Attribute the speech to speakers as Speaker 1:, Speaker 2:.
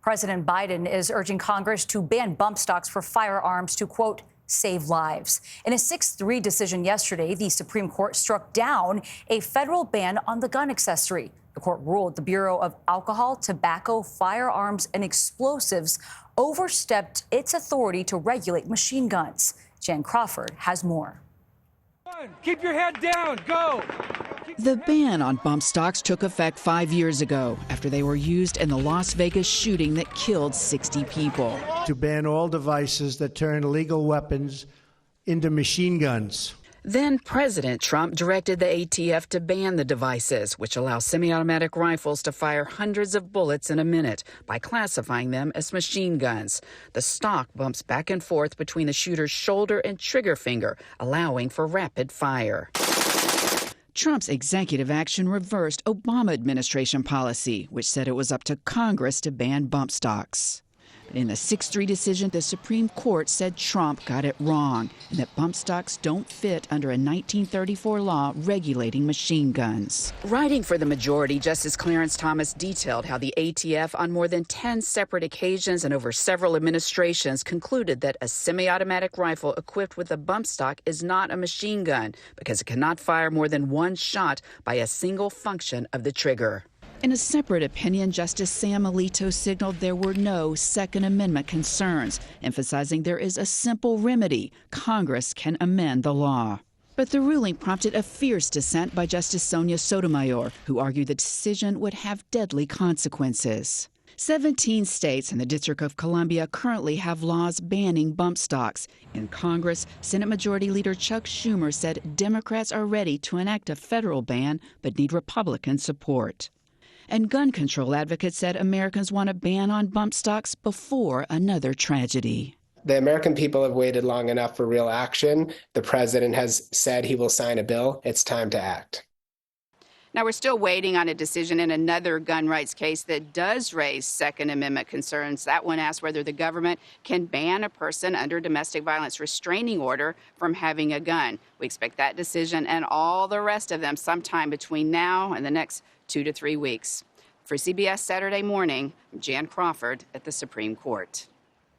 Speaker 1: President Biden is urging Congress to ban bump stocks for firearms to, quote, save lives. In a 6-3 decision yesterday, the Supreme Court struck down a federal ban on the gun accessory. The court ruled the Bureau of Alcohol, Tobacco, Firearms, and Explosives overstepped its authority to regulate machine guns. Jan Crawford has more.
Speaker 2: Keep your head down. Go.
Speaker 3: The ban on bump stocks took effect 5 years ago after they were used in the Las Vegas shooting that killed 60 people.
Speaker 4: To ban all devices that turn illegal weapons into machine guns.
Speaker 3: Then President Trump directed the ATF to ban the devices, which allow semi-automatic rifles to fire hundreds of bullets in a minute by classifying them as machine guns. The stock bumps back and forth between the shooter's shoulder and trigger finger, allowing for rapid fire. Trump's executive action reversed Obama administration policy, which said it was up to Congress to ban bump stocks. But in the 6-3 decision, the Supreme Court said Trump got it wrong and that bump stocks don't fit under a 1934 law regulating machine guns. Writing for the majority, Justice Clarence Thomas detailed how the ATF on more than 10 separate occasions and over several administrations concluded that a semi-automatic rifle equipped with a bump stock is not a machine gun because it cannot fire more than one shot by a single function of the trigger. In a separate opinion, Justice Sam Alito signaled there were no Second Amendment concerns, emphasizing there is a simple remedy: Congress can amend the law. But the ruling prompted a fierce dissent by Justice Sonia Sotomayor, who argued the decision would have deadly consequences. 17 states and the District of Columbia currently have laws banning bump stocks. In Congress, Senate Majority Leader Chuck Schumer said Democrats are ready to enact a federal ban but need Republican support. And gun control advocates said Americans want a ban on bump stocks before another tragedy.
Speaker 5: The American people have waited long enough for real action. The president has said he will sign a bill. It's time to act.
Speaker 6: Now, we're still waiting on a decision in another gun rights case that does raise Second Amendment concerns. That one asks whether the government can ban a person under domestic violence restraining order from having a gun. We expect that decision and all the rest of them sometime between now and the next 2 to 3 weeks. For CBS Saturday Morning, I'm Jan Crawford at the Supreme Court.